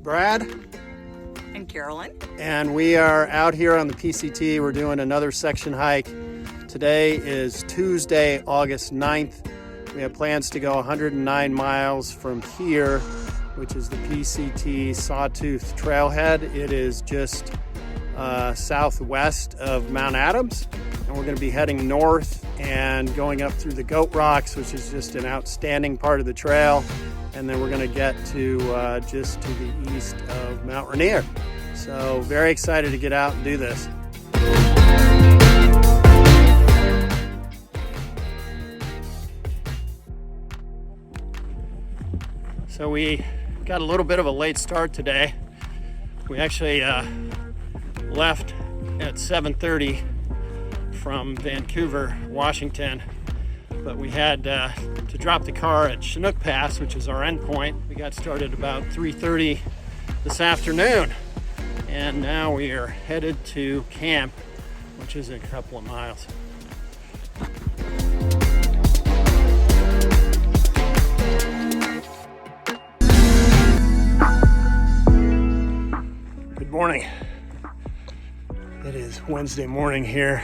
Brad. And Carolyn. And we are out here on the PCT. We're doing another section hike. Today is Tuesday, August 9th. We have plans to go 109 miles from here, which is the PCT Sawtooth Trailhead. It is just southwest of Mount Adams. And we're going to be heading north and going up through the Goat Rocks, which is just an outstanding part of the trail. And then we're going to get to just to the east of Mount Rainier. So very excited to get out and do this. So we got a little bit of a late start today. We actually left at 7:30 from Vancouver, Washington, but we had to drop the car at Chinook Pass, which is our end point. We got started about 3:30 this afternoon, and now we are headed to camp, which is a couple of miles. Good morning. It is Wednesday morning here.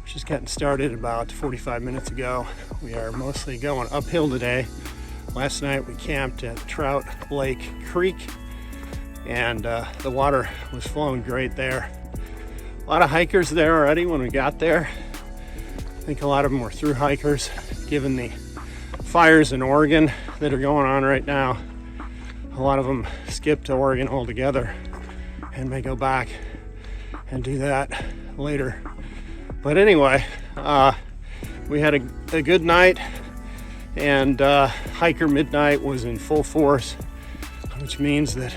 Just getting started about 45 minutes ago. We are mostly going uphill today. Last night we camped at Trout Lake Creek, and the water was flowing great there. A lot of hikers there already when we got there. I think a lot of them were through hikers, given the fires in Oregon that are going on right now. A lot of them skipped to Oregon altogether and may go back and do that later. But anyway, we had a good night, and Hiker Midnight was in full force, which means that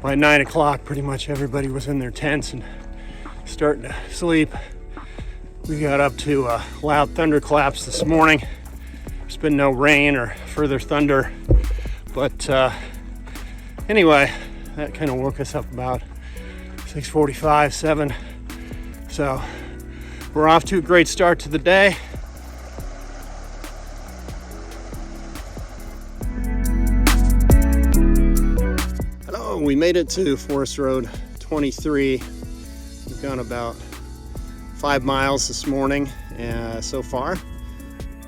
by 9 o'clock pretty much everybody was in their tents and starting to sleep. We got up to loud thunderclaps this morning. There's been no rain or further thunder, but anyway, that kind of woke us up about 6:45, 7. So we're off to a great start to the day. Hello, we made it to Forest Road 23. We've gone about 5 miles this morning so far.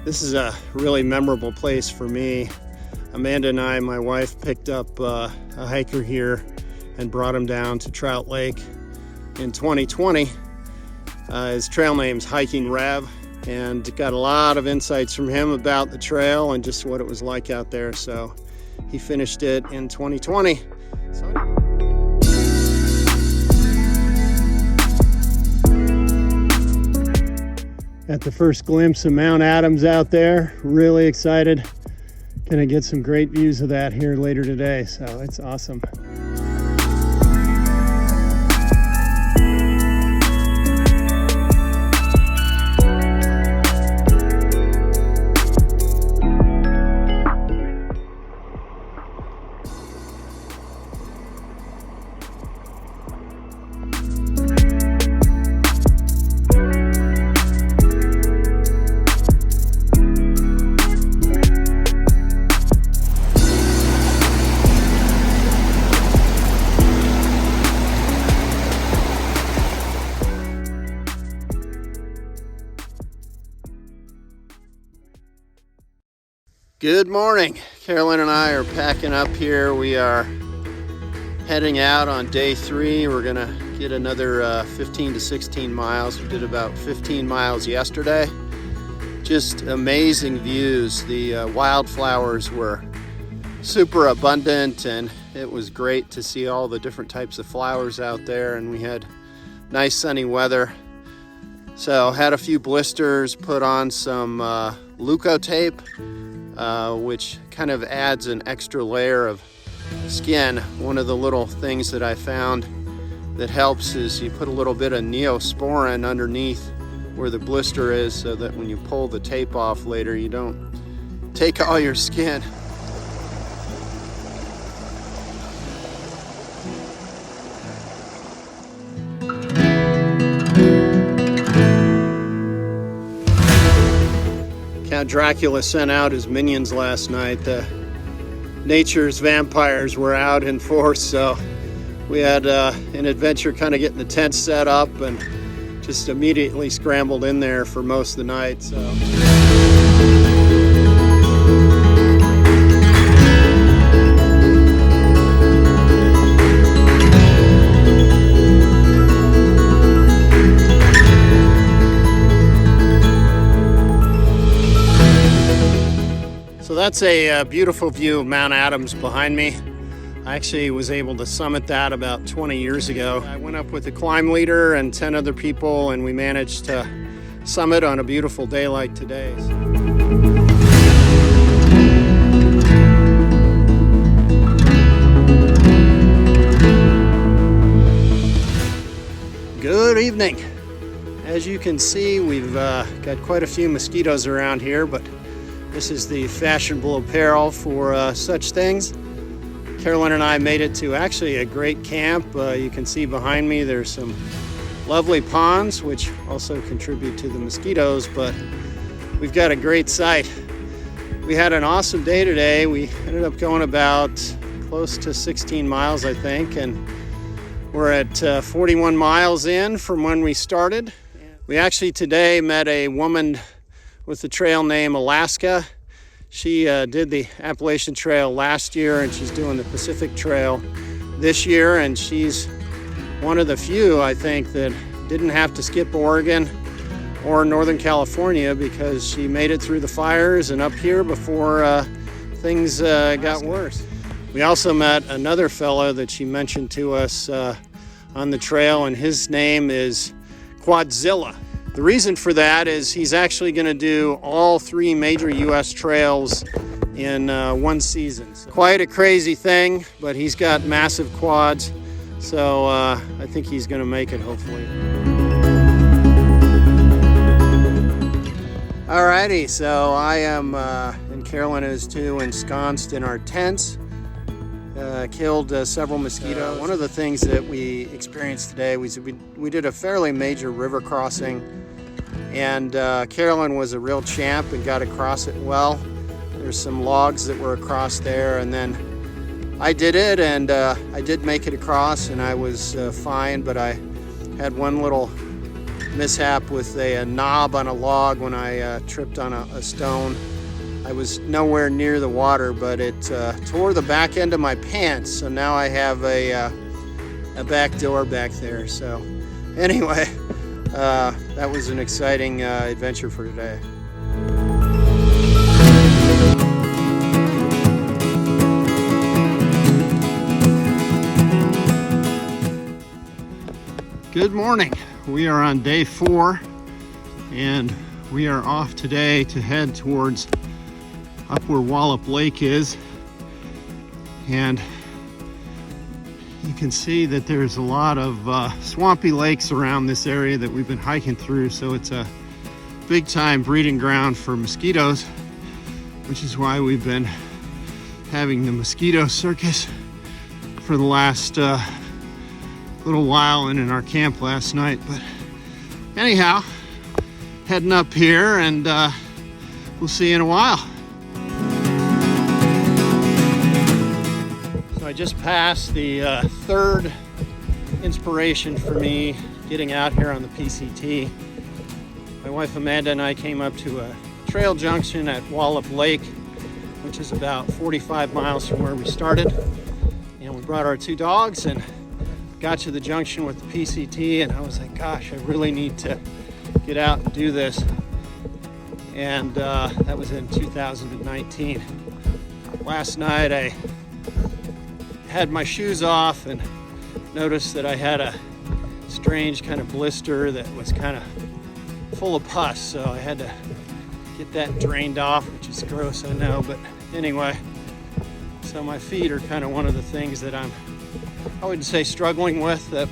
This is a really memorable place for me. Amanda and I, my wife, picked up a hiker here and brought him down to Trout Lake in 2020. His trail name's Hiking Rev, and got a lot of insights from him about the trail and just what it was like out there. So he finished it in 2020. At the first glimpse of Mount Adams out there, really excited. Gonna get some great views of that here later today, so it's awesome. Good morning. Carolyn and I are packing up here. We are heading out on day 3. We're gonna get another 15 to 16 miles. We did about 15 miles yesterday. Just amazing views. The wildflowers were super abundant, and it was great to see all the different types of flowers out there, and we had nice sunny weather. So had a few blisters, put on some Leuco tape, which kind of adds an extra layer of skin. One of the little things that I found that helps is you put a little bit of Neosporin underneath where the blister is, so that when you pull the tape off later, you don't take all your skin. Count Dracula sent out his minions last night. The nature's vampires were out in force, so we had an adventure kind of getting the tent set up and just immediately scrambled in there for most of the night. So that's a beautiful view of Mount Adams behind me. I actually was able to summit that about 20 years ago. I went up with a climb leader and 10 other people, and we managed to summit on a beautiful day like today. Good evening. As you can see, we've got quite a few mosquitoes around here, but this is the fashionable apparel for such things. Carolyn and I made it to actually a great camp. You can see behind me there's some lovely ponds, which also contribute to the mosquitoes, but we've got a great site. We had an awesome day today. We ended up going about close to 16 miles, I think, and we're at 41 miles in from when we started. We actually today met a woman with the trail name Alaska. She did the Appalachian Trail last year, and she's doing the Pacific Trail this year, and she's one of the few, I think, that didn't have to skip Oregon or Northern California because she made it through the fires and up here before things got worse. We also met another fellow that she mentioned to us on the trail, and his name is Quadzilla. The reason for that is he's actually going to do all 3 major U.S. trails in one season. So quite a crazy thing, but he's got massive quads, so I think he's going to make it, hopefully. Alrighty, so I am, and Carolyn is too, ensconced in our tents. Killed several mosquitoes. One of the things that we experienced today was we did a fairly major river crossing, and Carolyn was a real champ and got across it well. There's some logs that were across there, and then I did it, and I did make it across, and I was fine, but I had one little mishap with a knob on a log when I tripped on a stone. I was nowhere near the water, but it tore the back end of my pants, so now I have a back door back there. So anyway, that was an exciting adventure for today. Good morning. We are on day 4, and we are off today to head towards up where Wallop Lake is, and you can see that there's a lot of swampy lakes around this area that we've been hiking through, so it's a big time breeding ground for mosquitoes, which is why we've been having the mosquito circus for the last little while, and in our camp last night. But anyhow, heading up here, and we'll see you in a while. I just passed the third inspiration for me getting out here on the PCT. My wife Amanda and I came up to a trail junction at Wallop Lake, which is about 45 miles from where we started. And we brought our 2 dogs and got to the junction with the PCT, and I was like, gosh, I really need to get out and do this. And that was in 2019. Last night I had my shoes off and noticed that I had a strange kind of blister that was kind of full of pus, so I had to get that drained off, which is gross, I know, but anyway, so my feet are kind of one of the things that I wouldn't say struggling with, but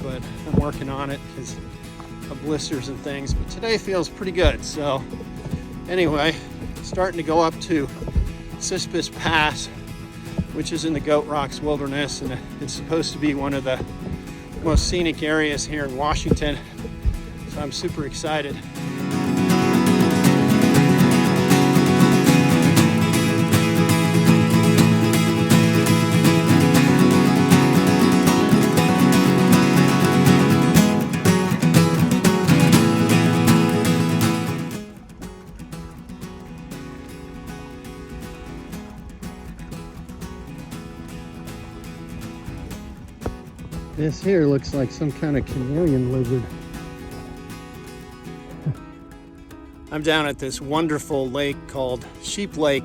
I'm working on it because of blisters and things. But today feels pretty good. So anyway, starting to go up to Chinook Pass, which is in the Goat Rocks Wilderness, and it's supposed to be one of the most scenic areas here in Washington. So I'm super excited. This here looks like some kind of chameleon lizard. I'm down at this wonderful lake called Sheep Lake.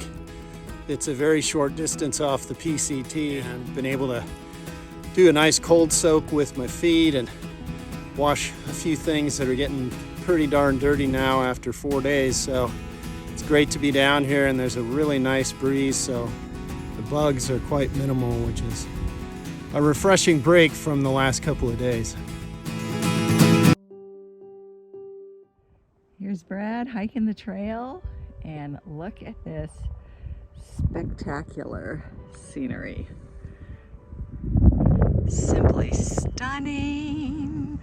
It's a very short distance off the PCT, and been able to do a nice cold soak with my feet and wash a few things that are getting pretty darn dirty now after 4 days. So it's great to be down here, and there's a really nice breeze, so the bugs are quite minimal, which is a refreshing break from the last couple of days. Here's Brad hiking the trail, and look at this spectacular scenery. Simply stunning.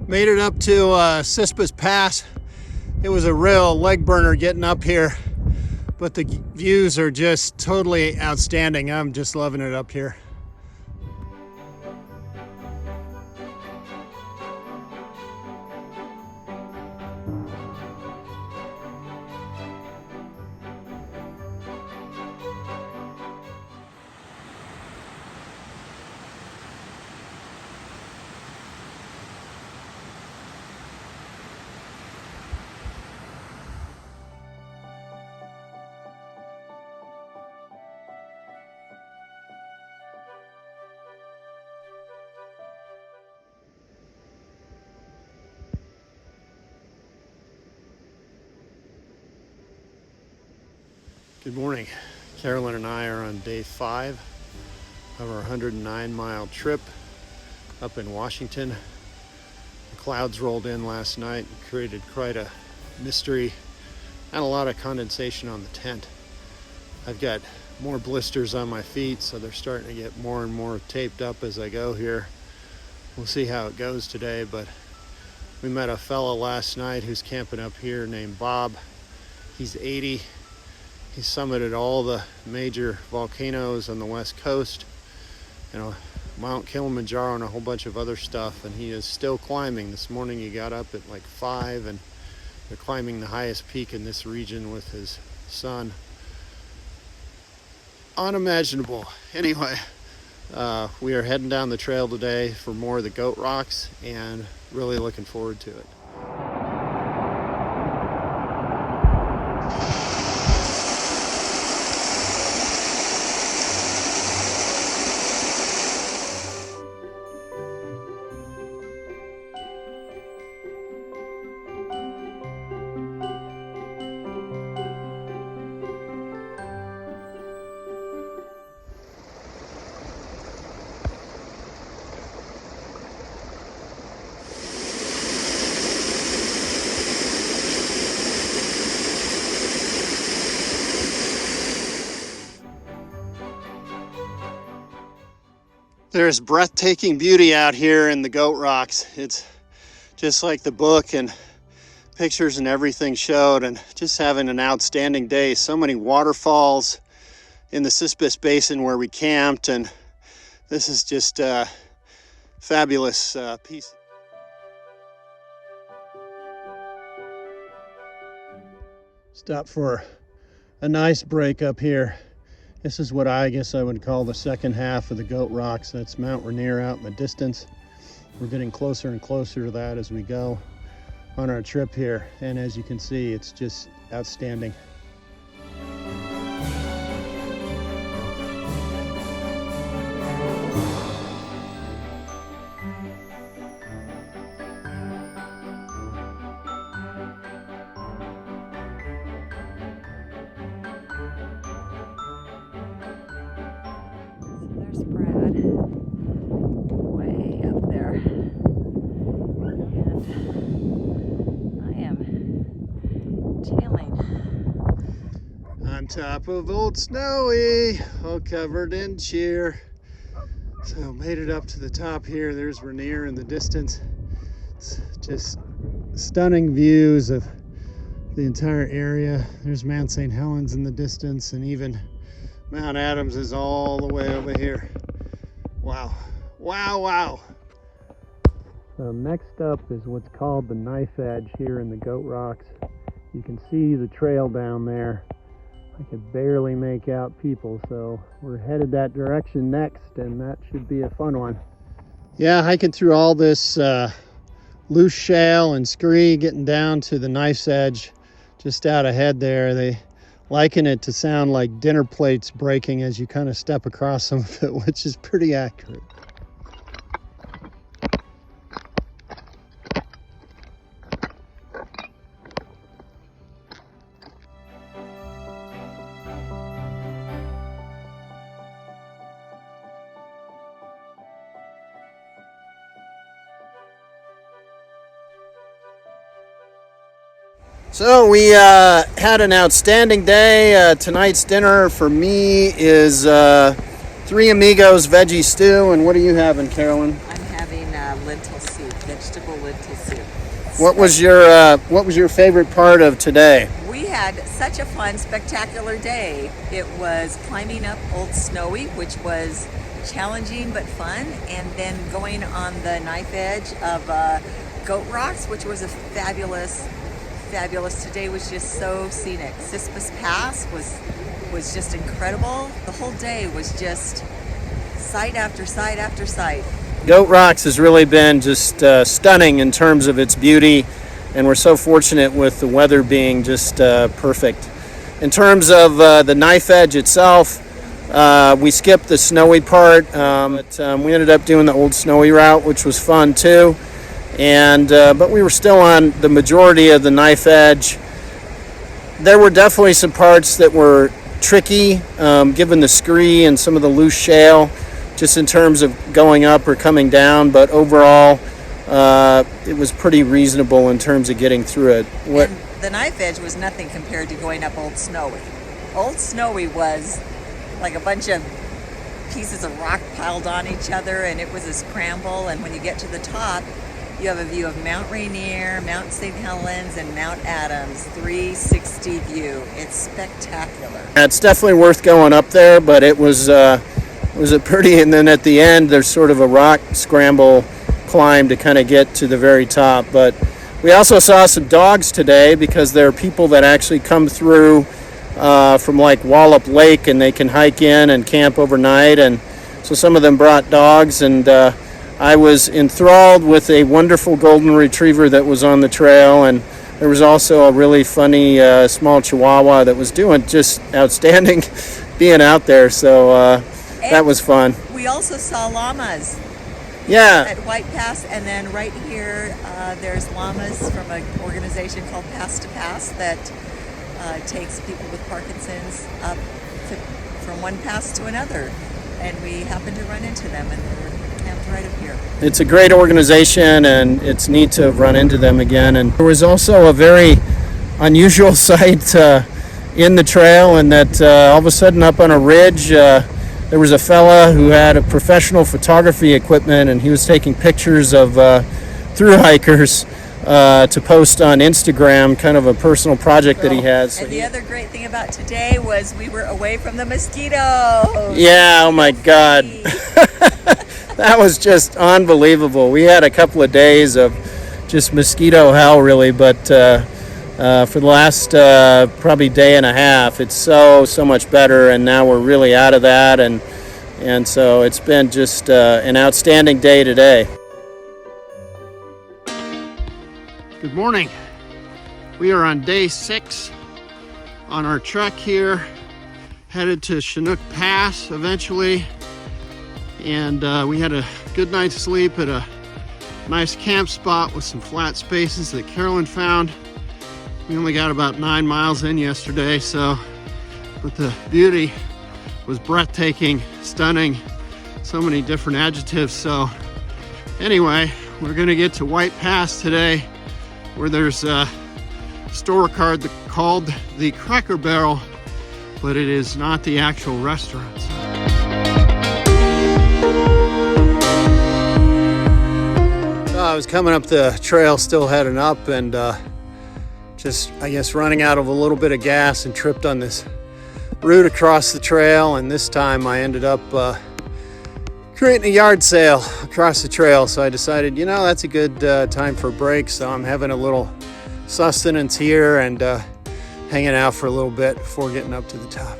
Made it up to Chinook Pass. It was a real leg burner getting up here, but the views are just totally outstanding. I'm just loving it up here. Good morning. Carolyn and I are on day 5 of our 109-mile trip up in Washington. The clouds rolled in last night and created quite a mystery and a lot of condensation on the tent. I've got more blisters on my feet, so they're starting to get more and more taped up as I go here. We'll see how it goes today, but we met a fellow last night who's camping up here named Bob. He's 80. He summited all the major volcanoes on the west coast, Mount Kilimanjaro and a whole bunch of other stuff, and he is still climbing. This morning he got up at like 5, and they're climbing the highest peak in this region with his son. Unimaginable. Anyway, we are heading down the trail today for more of the goat rocks, and really looking forward to it. There's breathtaking beauty out here in the goat rocks. It's just like the book and pictures and everything showed, and just having an outstanding day. So many waterfalls in the Chinook Basin where we camped, and this is just a fabulous piece. Stop for a nice break up here. This is what I guess I would call the second half of the goat rocks. That's Mount Rainier out in the distance. We're getting closer and closer to that as we go on our trip here. And as you can see, it's just outstanding. There's Brad, way up there, and I am tailing. On top of Old Snowy, all covered in cheer. So made it up to the top here. There's Rainier in the distance. It's just stunning views of the entire area. There's Mount St. Helens in the distance, and even Mount Adams is all the way over here. Wow, wow, wow. So next up is what's called the knife edge here in the goat rocks. You can see the trail down there. I could barely make out people, so we're headed that direction next, and that should be a fun one. Yeah, hiking through all this loose shale and scree, getting down to the knife's edge just out ahead there. They liken it to sound like dinner plates breaking as you kind of step across some of it, which is pretty accurate. So we had an outstanding day. Tonight's dinner for me is Three Amigos veggie stew. And what are you having, Carolyn? I'm having lentil soup, vegetable lentil soup. What was your favorite part of today? We had such a fun, spectacular day. It was climbing up Old Snowy, which was challenging but fun, and then going on the knife edge of Goat Rocks, which was a fabulous. Today was just so scenic. Chinook Pass was just incredible. The whole day was just sight after sight after sight. Goat Rocks has really been just stunning in terms of its beauty, and we're so fortunate with the weather being just perfect. In terms of the knife edge itself, we skipped the snowy part, but we ended up doing the Old Snowy route, which was fun too. And but we were still on the majority of the knife edge. There were definitely some parts that were tricky, given the scree and some of the loose shale, just in terms of going up or coming down. But overall, it was pretty reasonable in terms of getting through it. And the knife edge was nothing compared to going up Old Snowy. Old Snowy was like a bunch of pieces of rock piled on each other, and it was a scramble. And when you get to the top, you have a view of Mount Rainier, Mount St. Helens, and Mount Adams, 360 view. It's spectacular. It's definitely worth going up there, but it was a pretty, and then at the end there's sort of a rock scramble climb to kind of get to the very top. But we also saw some dogs today, because there are people that actually come through from like Wallop Lake, and they can hike in and camp overnight, and so some of them brought dogs, and I was enthralled with a wonderful golden retriever that was on the trail, and there was also a really funny small Chihuahua that was doing just outstanding being out there, so that was fun. We also saw llamas. Yeah. At White Pass, and then right here there's llamas from an organization called Pass to Pass that takes people with Parkinson's up from one pass to another, and we happened to run into them, and they were camped right up here. It's a great organization, and it's neat to have run into them again. And there was also a very unusual sight in the trail, and that all of a sudden up on a ridge there was a fella who had a professional photography equipment, and he was taking pictures of thru hikers to post on Instagram, kind of a personal project that he has. And the other great thing about today was we were away from the mosquitoes. Yeah, oh my God. That was just unbelievable. We had a couple of days of just mosquito hell, really, but for the last probably day and a half, it's so much better, and now we're really out of that, and so it's been just an outstanding day today. Good morning. We are on day 6 on our trek here, headed to Chinook Pass eventually, and we had a good night's sleep at a nice camp spot with some flat spaces that Carolyn found. We only got about 9 miles in yesterday, but the beauty was breathtaking, stunning, so many different adjectives. So anyway, we're gonna get to White Pass today, where there's a store called the Cracker Barrel, but it is not the actual restaurant. So I was coming up the trail, still heading up, and just, I guess, running out of a little bit of gas and tripped on this route across the trail, and this time I ended up creating a yard sale across the trail. So I decided, that's a good time for a break, so I'm having a little sustenance here and hanging out for a little bit before getting up to the top.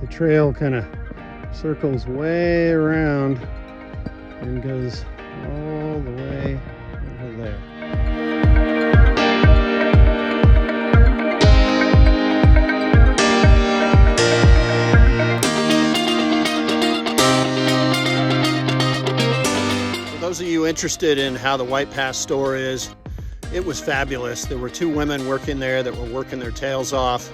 The trail kind of circles way around and goes all the way over there. For those of you interested in how the White Pass store is, it was fabulous. There were 2 women working there that were working their tails off.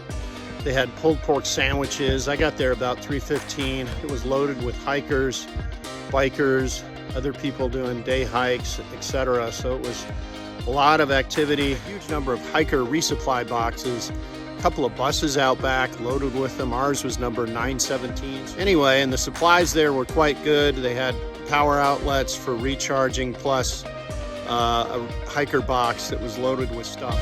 They had pulled pork sandwiches. I got there about 3:15. It was loaded with hikers, bikers, other people doing day hikes, etc. So it was a lot of activity, a huge number of hiker resupply boxes, a couple of buses out back loaded with them. Ours was number 917. Anyway, and the supplies there were quite good. They had power outlets for recharging, plus a hiker box that was loaded with stuff.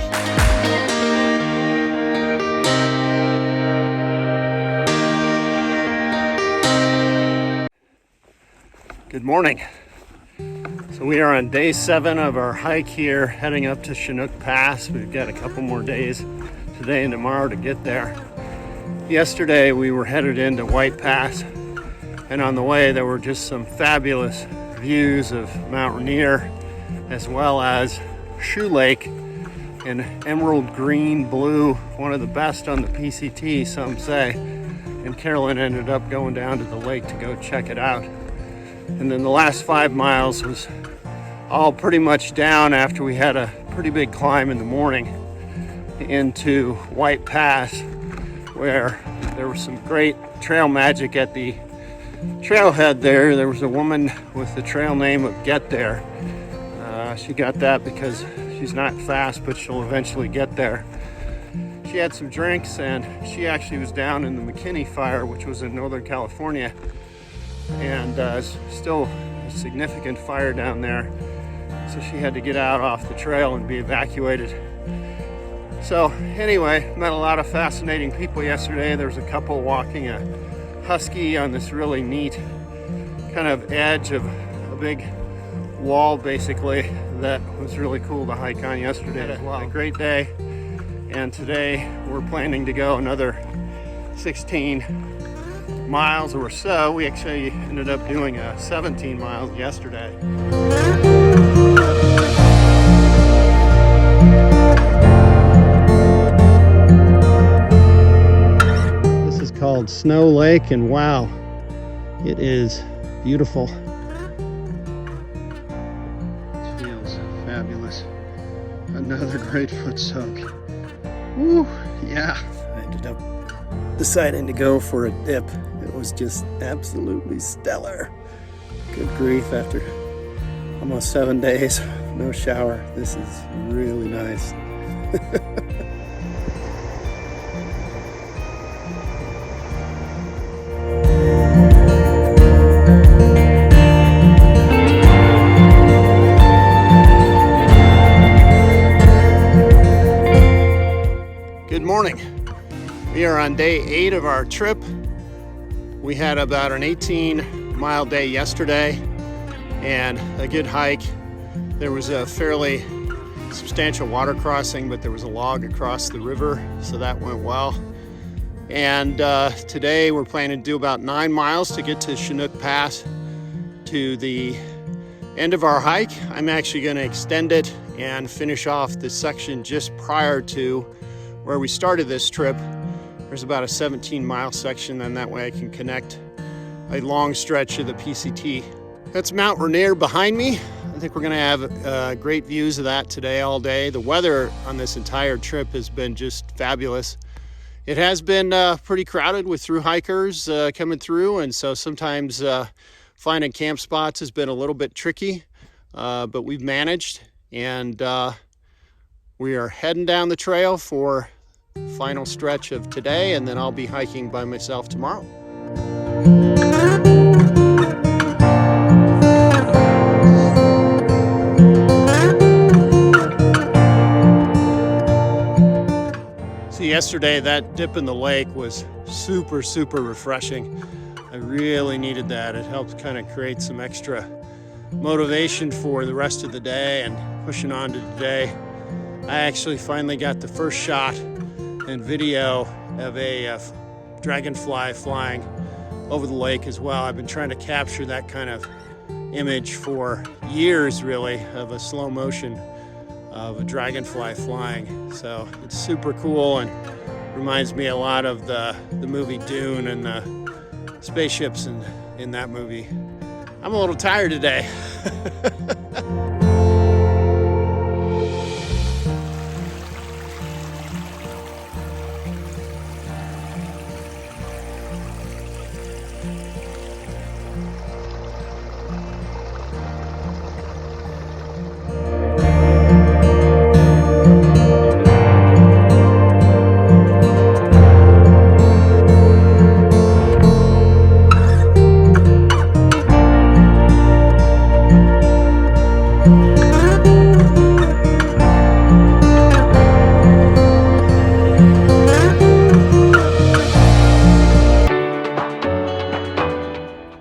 Good morning. So we are on day 7 of our hike here, heading up to Chinook Pass. We've got a couple more days today and tomorrow to get there. Yesterday we were headed into White Pass, and on the way there were just some fabulous views of Mount Rainier, as well as Shoe Lake in emerald green blue, one of the best on the PCT, some say. And Carolyn ended up going down to the lake to go check it out. And then the last 5 miles was all pretty much down after we had a pretty big climb in the morning into White Pass, where there was some great trail magic at the trailhead there. There was a woman with the trail name of Get There. She got that because she's not fast, but she'll eventually get there. She had some drinks, and she actually was down in the McKinney fire, which was in Northern California. And still a significant fire down there, so she had to get out off the trail and be evacuated. So anyway, met a lot of fascinating people yesterday. There was a couple walking a husky on this really neat kind of edge of a big wall, basically, that was really cool to hike on yesterday as well. A great day, and today we're planning to go another 16 miles or so. We actually ended up doing 17 miles yesterday. This is called Snow Lake, and wow, it is beautiful. It feels fabulous. Another great foot soak. Woo, yeah. I ended up deciding to go for a dip. It was just absolutely stellar. Good grief, after almost 7 days, no shower. This is really nice. Good morning. We are on day 8 of our trip. We had about an 18-mile day yesterday and a good hike. There was a fairly substantial water crossing, but there was a log across the river, so that went well. And today we're planning to do about 9 miles to get to Chinook Pass, to the end of our hike. I'm actually going to extend it and finish off the section just prior to where we started this trip. There's about a 17-mile section, and that way I can connect a long stretch of the PCT. That's Mount Rainier behind me. I think we're going to have great views of that today all day. The weather on this entire trip has been just fabulous. It has been pretty crowded with through hikers coming through, and so sometimes finding camp spots has been a little bit tricky, but we've managed, and we are heading down the trail for final stretch of today, and then I'll be hiking by myself tomorrow. yesterday, that dip in the lake was super, super refreshing. I really needed that. It helped kind of create some extra motivation for the rest of the day and pushing on to today. I actually finally got the first shot and video of a dragonfly flying over the lake as well. I've been trying to capture that kind of image for years, really, of a slow motion of a dragonfly flying. So it's super cool and reminds me a lot of the movie Dune and the spaceships in that movie. I'm a little tired today.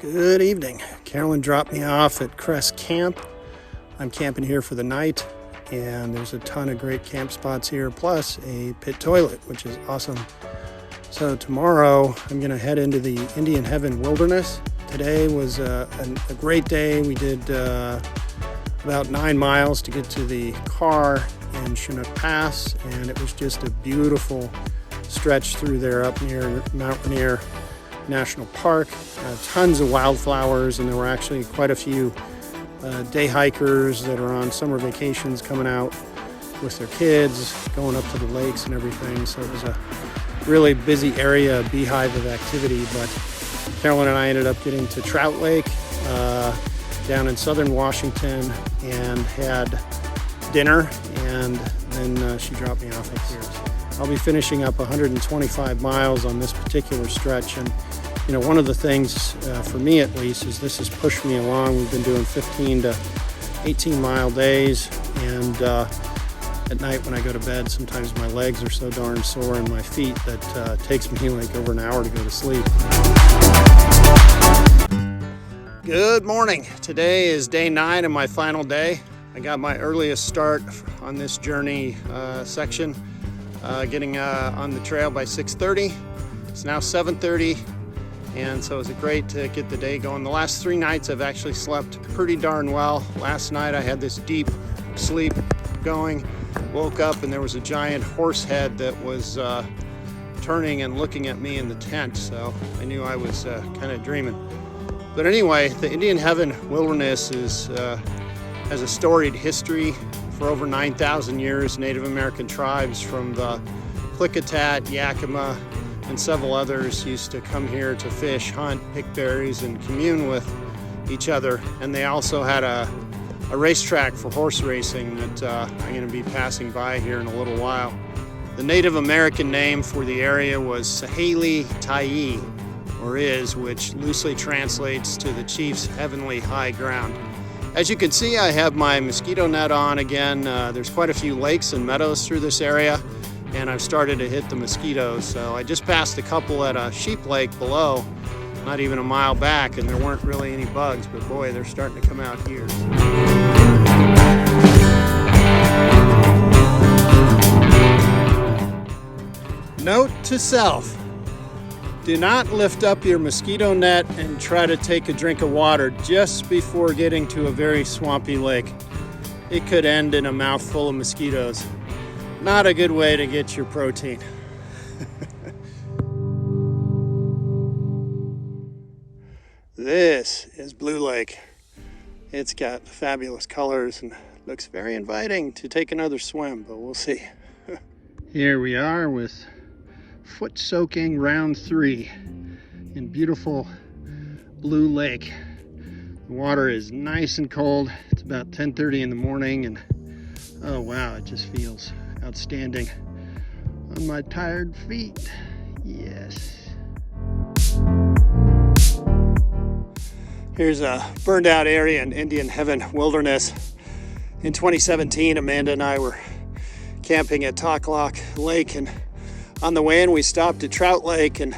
Good evening. Carolyn dropped me off at Crest Camp. I'm camping here for the night, and there's a ton of great camp spots here, plus a pit toilet, which is awesome. So tomorrow I'm going to head into the Indian Heaven Wilderness. Today was a great day. We did about 9 miles to get to the car in Chinook Pass, and it was just a beautiful stretch through there up near Mount Rainier National Park. Tons of wildflowers, and there were actually quite a few day hikers that are on summer vacations coming out with their kids, going up to the lakes and everything. So it was a really busy area, a beehive of activity. But Carolyn and I ended up getting to Trout Lake down in southern Washington and had dinner, and then she dropped me off up here. So I'll be finishing up 125 miles on this particular stretch, and you know, one of the things for me at least is this has pushed me along. We've been doing 15 to 18 mile days, and at night when I go to bed, sometimes my legs are so darn sore and my feet that it takes me like over an hour to go to sleep. Good morning. Today is day 9 of my final day. I got my earliest start on this journey section, getting on the trail by 6:30. It's now 7:30. And so it was great to get the day going. The last 3 nights I've actually slept pretty darn well. Last night I had this deep sleep going, woke up and there was a giant horse head that was turning and looking at me in the tent. So I knew I was kind of dreaming. But anyway, the Indian Heaven Wilderness has a storied history. For over 9,000 years, Native American tribes from the Klickitat, Yakima, and several others used to come here to fish, hunt, pick berries, and commune with each other. And they also had a racetrack for horse racing that I'm going to be passing by here in a little while. The Native American name for the area was Saheli Tayi, or is, which loosely translates to the chief's heavenly high ground. As you can see, I have my mosquito net on again. There's quite a few lakes and meadows through this area, and I've started to hit the mosquitoes. So I just passed a couple at a sheep lake below, not even a mile back, and there weren't really any bugs, but boy, they're starting to come out here. Note to self: do not lift up your mosquito net and try to take a drink of water just before getting to a very swampy lake. It could end in a mouthful of mosquitoes. Not a good way to get your protein. This is Blue Lake. It's got fabulous colors and looks very inviting to take another swim, but we'll see. Here we are with foot soaking round 3 in beautiful Blue Lake. The water is nice and cold. It's about 10:30 in the morning, and oh wow, it just feels outstanding on my tired feet. Yes. Here's a burned out area in Indian Heaven Wilderness. In 2017, Amanda and I were camping at Talk Lake, and On the way in, we stopped at Trout Lake, and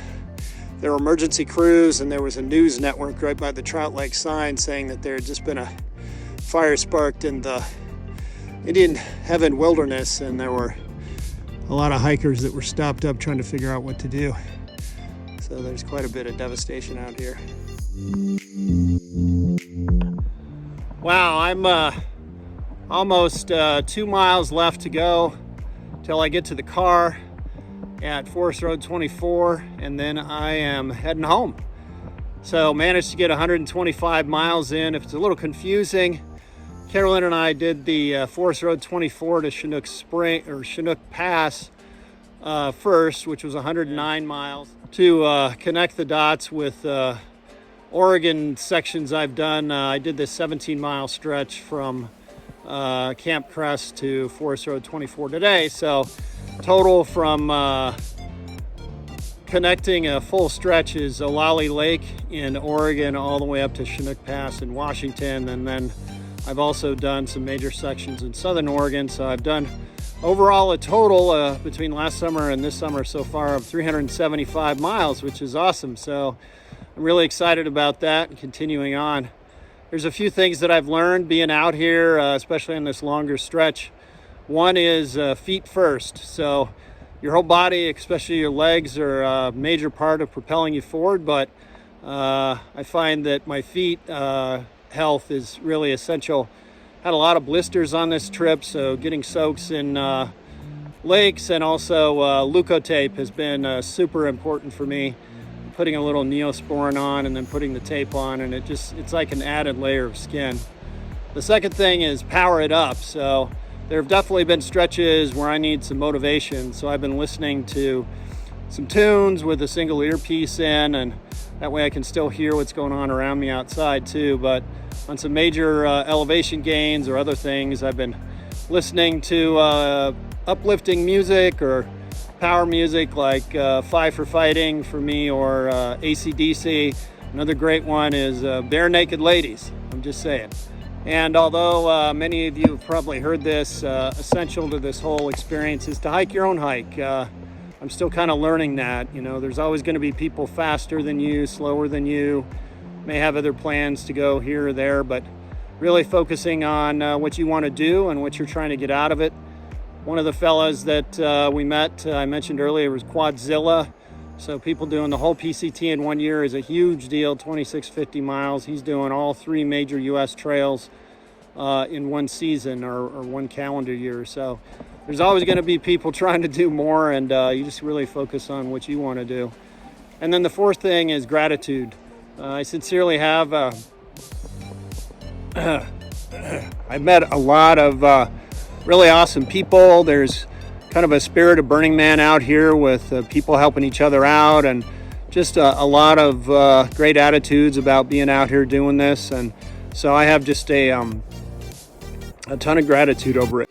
there were emergency crews, and there was a news network right by the Trout Lake sign saying that there had just been a fire sparked in the Indian Heaven Wilderness, and there were a lot of hikers that were stopped up trying to figure out what to do. So there's quite a bit of devastation out here. Wow, I'm almost 2 miles left to go till I get to the car at Forest Road 24, and then I am heading home. So managed to get 125 miles in. If it's a little confusing, Carolyn and I did the Forest Road 24 to Chinook Pass first, which was 109 miles. To connect the dots with Oregon sections I've done, I did this 17-mile stretch from Camp Crest to Forest Road 24 today. So total from connecting a full stretch is Olali Lake in Oregon all the way up to Chinook Pass in Washington, and then I've also done some major sections in Southern Oregon. So I've done overall a total between last summer and this summer so far of 375 miles, which is awesome. So I'm really excited about that and continuing on. There's a few things that I've learned being out here, especially on this longer stretch. One is feet first. So your whole body, especially your legs, are a major part of propelling you forward, but I find that my feet health is really essential. Had a lot of blisters on this trip, so getting soaks in lakes and also Leukotape has been super important for me. Putting a little Neosporin on and then putting the tape on, and it's like an added layer of skin. The second thing is power it up. So there have definitely been stretches where I need some motivation, so I've been listening to some tunes with a single earpiece in, and that way I can still hear what's going on around me outside too. But on some major elevation gains or other things, I've been listening to uplifting music or power music like Five for Fighting for me, or AC/DC. Another great one is Bare Naked Ladies, I'm just saying. And although many of you have probably heard this, essential to this whole experience is to hike your own hike. I'm still kind of learning that. You know, there's always going to be people faster than you, slower than you, may have other plans to go here or there, but really focusing on what you want to do and what you're trying to get out of it. One of the fellas that we met, I mentioned earlier, was Quadzilla. So people doing the whole PCT in 1 year is a huge deal, 2650 miles. He's doing all 3 major U.S. trails in one season or one calendar year. So there's always going to be people trying to do more, and you just really focus on what you want to do. And then the fourth thing is gratitude. I sincerely have, I've met a lot of really awesome people. There's kind of a spirit of Burning Man out here with people helping each other out, and just a lot of great attitudes about being out here doing this. And so I have just a ton of gratitude over it.